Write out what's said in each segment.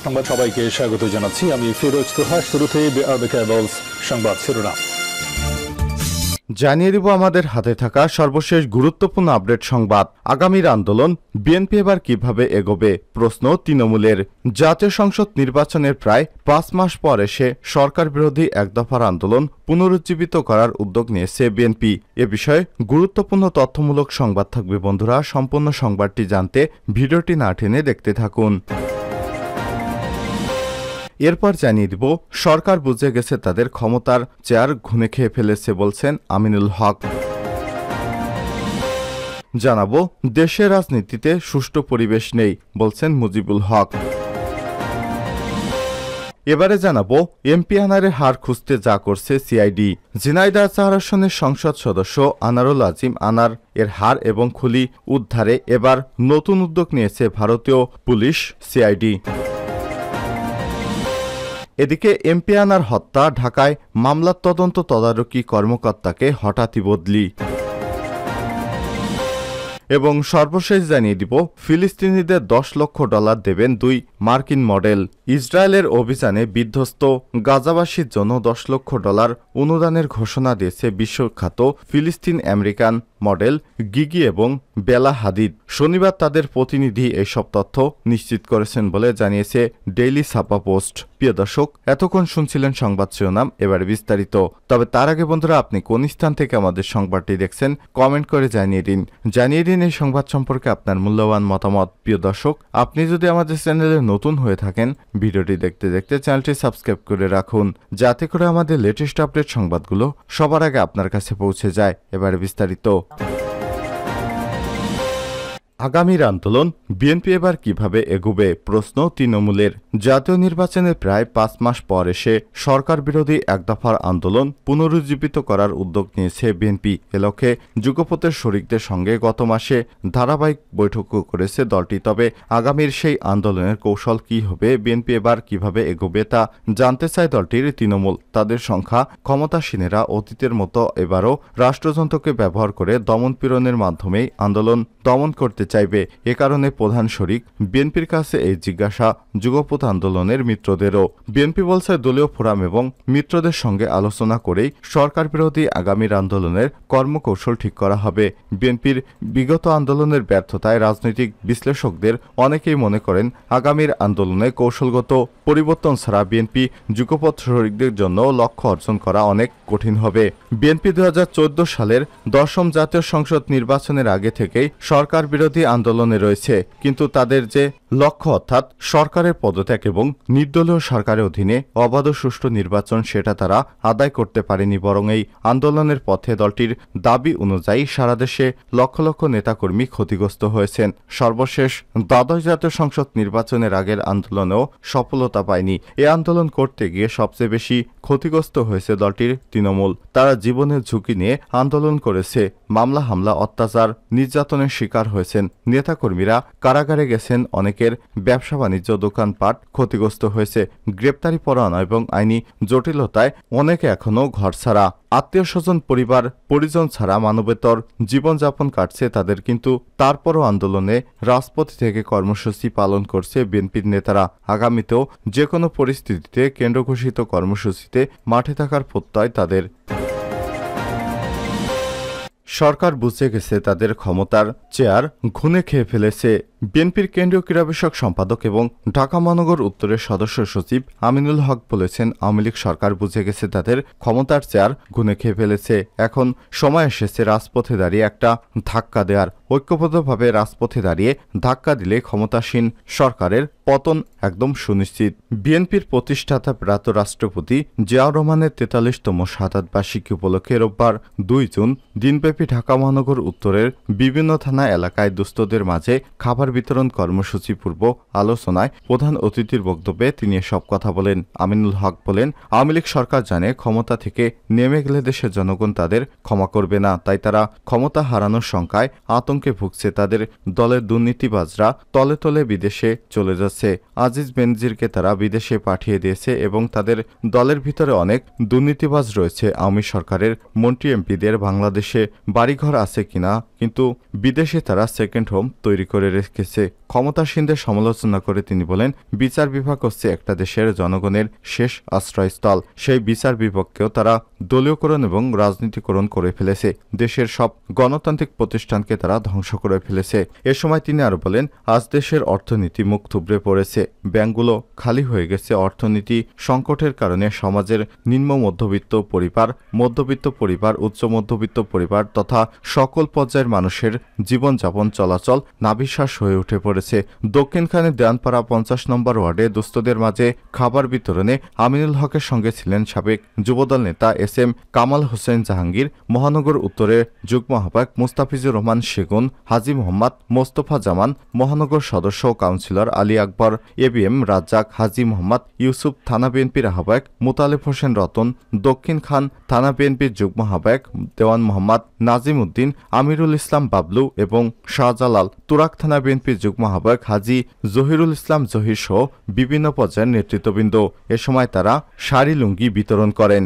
সংবাদ সবাইকে স্বাগত জানাচ্ছি। আমি ফিরোজ তোহা। শুরুতে সংবাদ শিরোনাম জানিয়ে দিব আমাদের হাতে থাকা সর্বশেষ গুরুত্বপূর্ণ আপডেট সংবাদ। আগামীর আন্দোলন, বিএনপি এবার কিভাবে এগোবে প্রশ্ন তৃণমূলের। জাতীয় সংসদ নির্বাচনের প্রায় 5 মাস পর এসে সরকার বিরোধী এক দফার আন্দোলন পুনরুজ্জীবিত করার উদ্যোগ নিয়েছে বিএনপি। এ বিষয়ে গুরুত্বপূর্ণ তথ্যমূলক সংবাদ থাকবে বন্ধুরা। সম্পূর্ণ সংবাদটি জানতে ভিডিওটি না টেনে দেখতে থাকুন। এরপর জানিয়ে দিব সরকার বুঝে গেছে তাদের ক্ষমতার চেয়ার ঘুণে খেয়ে ফেলেছে বলছেন আমিনুল হক। জানাবো দেশের রাজনীতিতে সুষ্ঠু পরিবেশ নেই বলছেন মুজিবুল হক। এবারে জানাবো এমপি আনারের হার খুঁজতে যা করছে সিআইডি। ঝিনাইদহ 4 আসনের সংসদ সদস্য আনারুল আজিম আনার এর হার এবং খুলি উদ্ধারে এবার নতুন উদ্যোগ নিয়েছে ভারতীয় পুলিশ সিআইডি। এদিকে এমপি আনার হত্যা, ঢাকায় মামলার তদন্ত তদারকি কর্মকর্তাকে হঠাৎই বদলি। এবং সর্বশেষ জানিয়ে দিব ফিলিস্তিনিদের $10 লক্ষ দেবেন 2 মার্কিন মডেল। ইসরায়েলের অভিযানে বিধ্বস্ত গাজাবাসীর জন্য $10 লক্ষ অনুদানের ঘোষণা দিয়েছে বিশ্বখ্যাত ফিলিস্তিন আমেরিকান মডেল গিগি এবং বেলা হাদিদ। শনিবার তাদের প্রতিনিধি এইসব তথ্য নিশ্চিত করেছেন বলে জানিয়েছে ডেইলি ছাপা পোস্ট। প্রিয় দর্শক, এতক্ষণ শুনছিলেন সংবাদ শিরোনাম, এবারে বিস্তারিত। তবে তার আগে বন্ধুরা, আপনি কোন স্থান থেকে আমাদের সংবাদটি দেখছেন কমেন্ট করে জানিয়ে দিন এই সংবাদ সম্পর্কে আপনার মূল্যবান মতামত। প্রিয় দর্শক, আপনি যদি আমাদের চ্যানেলে নতুন হয়ে থাকেন, ভিডিওটি দেখতে দেখতে চ্যানেলটি সাবস্ক্রাইব করে রাখুন, যাতে করে আমাদের লেটেস্ট আপডেট সংবাদগুলো সবার আগে আপনার কাছে পৌঁছে যায়। এবারে বিস্তারিত। আগামীর আন্দোলন, বিএনপি এবার কিভাবে এগোবে প্রশ্ন তৃণমূলের। জাতীয় নির্বাচনের প্রায় 5 মাস পর এসে সরকার বিরোধী এক দফার আন্দোলন পুনরুজ্জীবিত করার উদ্যোগ নিয়েছে বিএনপি। এ লক্ষ্যে যুগপথের শরিকদের সঙ্গে গত মাসে ধারাবাহিক বৈঠকও করেছে দলটি। তবে আগামীর সেই আন্দোলনের কৌশল কি হবে, বিএনপি এবার কিভাবে এগোবে তা জানতে চায় দলটির তৃণমূল। তাদের সংখ্যা ক্ষমতাসীনেরা অতীতের মতো এবারও রাষ্ট্রযন্ত্রকে ব্যবহার করে দমনপীড়নের মাধ্যমেই আন্দোলন দমন করতে চাইবে। এ কারণে প্রধান শরিক বিএনপির কাছে এই জিজ্ঞাসা যুগপথ আন্দোলনের মিত্রদেরও। বিএনপি বলছে দলীয় ফোরাম এবং মিত্রদের সঙ্গে আলোচনা করেই সরকার বিরোধী আগামীর আন্দোলনের কর্মকৌশল ঠিক করা হবে। বিএনপির বিগত আন্দোলনের ব্যর্থতায় রাজনৈতিক বিশ্লেষকদের অনেকেই মনে করেন আগামীর আন্দোলনে কৌশলগত পরিবর্তন ছাড়া বিএনপি যুগপথ শরিকদের জন্য লক্ষ্য অর্জন করা অনেক কঠিন হবে। বিএনপি 2014 সালের 10ম জাতীয় সংসদ নির্বাচনের আগে থেকেই সরকার বিরোধী আন্দোলনে রয়েছে, কিন্তু তাদের যে লক্ষ্য অর্থাৎ সরকারের পদত্যাগ এবং নির্দলীয় সরকারের অধীনে অবাধ সুষ্ঠু নির্বাচন, সেটা তারা আদায় করতে পারেনি। বরং এই আন্দোলনের পথে দলটির দাবি অনুযায়ী সারা দেশে লক্ষ লক্ষ নেতাকর্মী ক্ষতিগ্রস্ত হয়েছেন। সর্বশেষ দ্বাদশ জাতীয় সংসদ নির্বাচনের আগের আন্দোলনেও সফলতা পায়নি। এই আন্দোলন করতে গিয়ে সবচেয়ে বেশি ক্ষতিগ্রস্ত হয়েছে দলটির তৃণমূল। তারা জীবনের ঝুঁকি নিয়ে আন্দোলন করেছে, মামলা হামলা অত্যাচার নির্যাতনের শিকার হয়েছেন নেতাকর্মীরা, কারাগারে গেছেন অনেকের ব্যবসা বাণিজ্য দোকানপাট ক্ষতিগ্রস্ত হয়েছে। গ্রেপ্তারি পরোয়ানা এবং আইনি জটিলতায় অনেকে এখনও ঘর ছাড়া, আত্মীয় স্বজন পরিবার পরিজন ছাড়া মানবেতর জীবনযাপন কাটছে তাদের। কিন্তু তারপরও আন্দোলনে রাজপথ থেকে কর্মসূচি পালন করছে বিএনপির নেতারা। আগামীতেও যে কোনো পরিস্থিতিতে কেন্দ্র ঘোষিত কর্মসূচিতে মাঠে থাকার প্রত্যয় তাদের। সরকার বুঝে গেছে তাদের ক্ষমতার চেয়ার ঘুণে খেয়ে ফেলেছে। বিএনপির কেন্দ্রীয় ক্রীড়া বিষয়ক সম্পাদক এবং ঢাকা মহানগর উত্তরের সদস্য সচিব আমিনুল হক বলেছেন, আওয়ামী লীগ সরকার বুঝে গেছে তাদের ক্ষমতার চেয়ার ঘুণে খেয়ে ফেলেছে। এখন সময় এসেছে রাজপথে দাঁড়িয়ে একটা ধাক্কা দেওয়ার। ঐক্যবদ্ধভাবে রাজপথে দাঁড়িয়ে ধাক্কা দিলে ক্ষমতাসীন সরকারের পতন একদম সুনিশ্চিত। বিএনপির প্রতিষ্ঠাতা প্রয়াত রাষ্ট্রপতি জিয়াউর রহমানের 43তম শাহাদাত বার্ষিকী উপলক্ষে রোববার 2 জুন দিনব্যাপী ঢাকা মহানগর উত্তরের বিভিন্ন থানা এলাকায় দুস্থদের মাঝে খাবার বিতরণ কর্মসূচি পূর্ব আলোচনায় প্রধান অতিথির বক্তব্যে তিনি এসব কথা বলেন। আমিনুল হক বলেন, আওয়ামী লীগ সরকার জানে ক্ষমতা থেকে নেমে গেলে দেশের জনগণ তাদের ক্ষমা করবে না, তাই তারা ক্ষমতা হারানোর শঙ্কায় আতঙ্ক আতঙ্কে ভুগছে তাদের দলের দুর্নীতিবাজরা তলে তলে বিদেশে চলে যাচ্ছে। আজিজ বেনজিরকে তারা বিদেশে পাঠিয়ে দিয়েছে এবং তাদের দলের ভিতরে অনেক দুর্নীতিবাজ রয়েছে। আওয়ামী সরকারের মন্ত্রী এমপিদের বাংলাদেশে বাড়িঘর আছে কিনা, কিন্তু বিদেশে তারা সেকেন্ড হোম তৈরি করে রেখেছে। ক্ষমতাসীনদের সমালোচনা করে তিনি বলেন, বিচার বিভাগ হচ্ছে একটা দেশের জনগণের শেষ আশ্রয়স্থল। সেই বিচার বিভাগকেও তারা দলীয়করণ এবং রাজনীতিকরণ করে ফেলেছে। দেশের সব গণতান্ত্রিক প্রতিষ্ঠানকে তারা ধ্বংস করে ফেলেছে। এ সময় তিনি আরো বলেন, আজ দেশের অর্থনীতি মুখ থুবড়ে পড়েছে, ব্যাংকগুলো খালি হয়ে গেছে। অর্থনীতি সংকটের কারণে সমাজের নিম্ন মধ্যবিত্ত পরিবার, উচ্চ মধ্যবিত্ত পরিবার তথা সকল পর্যায়ের মানুষের জীবনযাপন চলাচল নাভিশ্বাস হয়ে উঠে পড়েছে। দক্ষিণখানে দেয়ানপাড়া 50 নম্বর ওয়ার্ডে দুস্থদের মাঝে খাবার বিতরণে আমিনুল হকের সঙ্গে ছিলেন সাবেক যুবদল নেতা SM কামাল হোসেন জাহাঙ্গীর, মহানগর উত্তরের যুগ্ম আহ্বায়ক মুস্তাফিজুর রহমান সেগুন, হাজী মোহাম্মদ মোস্তফা জামান, মহানগর সদস্য ও কাউন্সিলর আলী আকবর, ABM রাজ্জাক, হাজী মোহাম্মদ ইউসুফ, থানা বিএনপির আহ্বায়ক মোতালেব হোসেন রতন, দক্ষিণ খান থানা বিএনপির যুগ্ম আহ্বায়ক দেওয়ান মোহাম্মদ নাজিম উদ্দিন, আমিরুল ইসলাম বাবলু এবং শাহজালাল, তুরাক থানা বিএনপির যুগ্ম আহ্বায়ক হাজী জহিরুল ইসলাম জহির সহ বিভিন্ন পর্যায়ের নেতৃত্ববৃন্দ। এ সময় তারা শাড়ি লুঙ্গি বিতরণ করেন।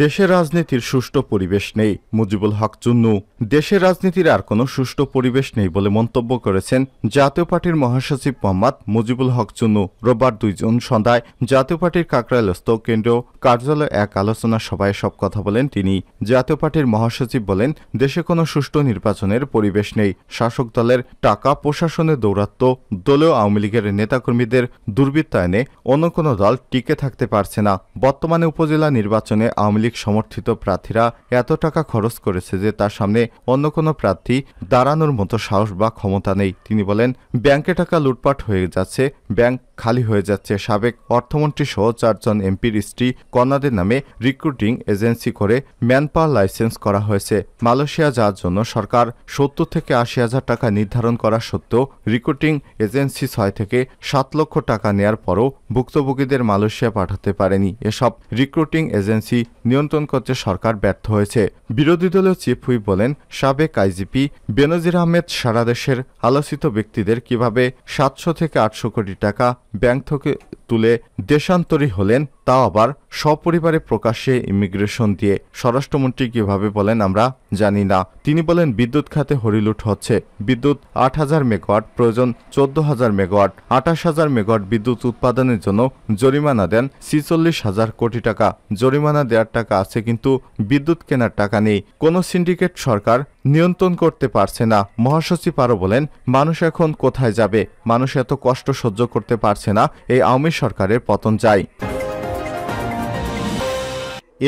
দেশের রাজনীতির সুষ্ঠু পরিবেশ নেই, মুজিবুল হক চুন্নু। দেশের রাজনীতির আর কোনো সুষ্ঠু পরিবেশ নেই বলে মন্তব্য করেছেন জাতীয় পার্টির মহাসচিব মোহাম্মদ মুজিবুল হক চুন্নু। রোববার 2 জুন সন্ধ্যায় জাতীয় পার্টির কাকরাইলস্থ কেন্দ্রীয় কার্যালয়ে এক আলোচনা সভায় সব কথা বলেন তিনি। জাতীয় পার্টির মহাসচিব বলেন, দেশে কোনো সুষ্ঠু নির্বাচনের পরিবেশ নেই। শাসক দলের টাকা প্রশাসনে দৌরাত্ম্য, দলীয় আওয়ামী লীগের নেতাকর্মীদের দুর্বৃত্তায়নে অন্য কোনো দল টিকে থাকতে পারছে না। বর্তমানে উপজেলা নির্বাচনে আওয়ামী লীগ সমর্থিত প্রার্থীরা এত টাকা খরচ করেছে যে তার সামনে অন্য কোনো প্রার্থী দাঁড়ানোর মতো সাহস বা ক্ষমতা নেই। তিনি বলেন, ব্যাংকে টাকা লুটপাট হয়ে যাচ্ছে, ব্যাংক খালি হয়ে যাচ্ছে। সাবেক অর্থমন্ত্রী সহ 4 জন এমপির স্ত্রী কন্যাদের নামে রিক্রুটিং এজেন্সি করে ম্যানপাওয়ার লাইসেন্স করা হয়েছে। মালয়েশিয়া যাওয়ার জন্য সরকার 70 থেকে 80 হাজার টাকা নির্ধারণ করা সত্ত্বেও রিক্রুটিং এজেন্সি 6 থেকে 7 লক্ষ টাকা নেয়ার পরও ভুক্তভোগীদের মালয়েশিয়া পাঠাতে পারেনি। এসব রিক্রুটিং এজেন্সি নিয়ন্ত্রণ করতে সরকার ব্যর্থ হয়েছে। বিরোধী দলীয় চিফ হুইপ বলেন, সাবেক আইজিপি বেনজির আহমেদ সারা দেশের আলোচিত ব্যক্তিদের কিভাবে 700 থেকে 800 কোটি টাকা ব্যাংক থেকে তুলে দেশান্তরী হলেন, তাও আবার সপরিবারে প্রকাশ্যে ইমিগ্রেশন দিয়ে। স্বরাষ্ট্রমন্ত্রী কিভাবে বলেন আমরা জানি না। তিনি বলেন, বিদ্যুৎ খাতে হরিলুট হচ্ছে। বিদ্যুৎ 8,000 মেগাওয়াট, প্রয়োজন 14,000 মেগাওয়াট। 28,000 মেগাওয়াট বিদ্যুৎ উৎপাদনের জন্য জরিমানা দেন 46,000 কোটি টাকা। জরিমানা দেওয়ার টাকা আছে, কিন্তু বিদ্যুৎ কেনার টাকা নেই। কোন সিন্ডিকেট সরকার নিয়ন্ত্রণ করতে পারছে না। মহাসচিব আরও বলেন, মানুষ এখন কোথায় যাবে? মানুষ এত কষ্ট সহ্য করতে পারছে না। এই আওয়ামী সরকারের পতন চাই।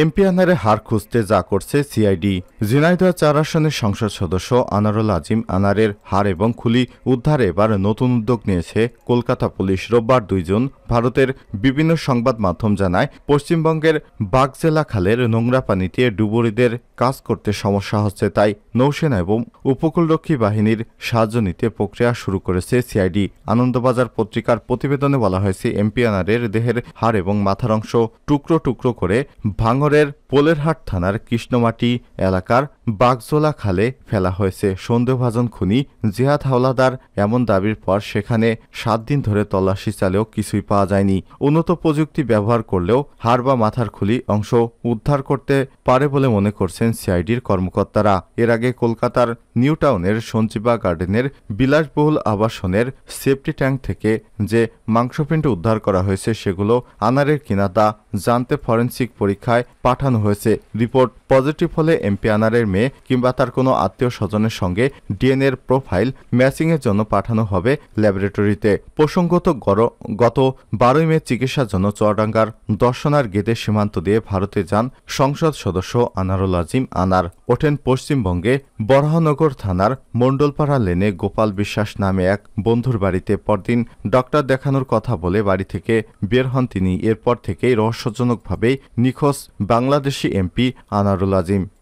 এমপি আনারে হার খুঁজতে যা করছে সিআইডি। ঝিনাইদহ 4 আসনের সংসদ সদস্য আনারুল আজিম আনারের হার এবং খুলি উদ্ধারে এবার নতুন উদ্যোগ নিয়েছে কলকাতা পুলিশ। রোববার 2 জুন ভারতের বিভিন্ন সংবাদ মাধ্যম জানায়, পশ্চিমবঙ্গের বাগজেলা খালের নোংরা পানিতে ডুবুরিদের কাজ করতে সমস্যা হচ্ছে, তাই নৌসেনা এবং উপকূলরক্ষী বাহিনীর সাহায্য নিতে প্রক্রিয়া শুরু করেছে সিআইডি। আনন্দবাজার পত্রিকার প্রতিবেদনে বলা হয়েছে, এমপি আনারের দেহের হাড় এবং মাথার অংশ টুকরো টুকরো করে ভাঙড়ের পোলেরহাট থানার কৃষ্ণমাটি এলাকার বাগজোলা খালে ফেলা হয়েছে। সন্দেহভাজন খুনি জিহাদ হাওলাদার এমন দাবির পর সেখানে 7 দিন ধরে তল্লাশি চালেও কিছুই পাওয়া যায়নি। উন্নত প্রযুক্তি ব্যবহার করলেও হাড় বা মাথার খুলি অংশ উদ্ধার করতে পারে বলে মনে করছেন সিআইডির কর্মকর্তারা। এর আগে কলকাতার নিউ টাউনের সঞ্জীবা গার্ডেনের বিলাসবহুল আবাসনের সেফটি ট্যাঙ্ক থেকে যে মাংসপিণ্ড উদ্ধার করা হয়েছে সেগুলো আনারের কিনা তা জানতে ফরেনসিক পরীক্ষায় পাঠানো হয়েছে। রিপোর্ট পজিটিভ হলে এমপি আনারের মেয়ে কিংবা তার কোনো আত্মীয় স্বজনের সঙ্গে ডিএনএর প্রোফাইল ম্যাচিংয়ের জন্য পাঠানো হবে ল্যাবরেটরিতে। প্রসঙ্গত গত 12 মে চিকিৎসার জন্য চুয়াডাঙ্গার দর্শনার গেদে সীমান্ত দিয়ে ভারতে যান সংসদ সদস্য আনারুল আজিম আনার। ওঠেন পশ্চিমবঙ্গে বরাহনগর থানার মণ্ডলপাড়া লেনে গোপাল বিশ্বাস নামে এক বন্ধুর বাড়িতে। পরদিন ডক্টর দেখানোর কথা বলে বাড়ি থেকে বের হন তিনি। এরপর থেকেই রহস্যজনকভাবেই নিখোঁজ বাংলাদেশি এমপি আনারুল আজিম।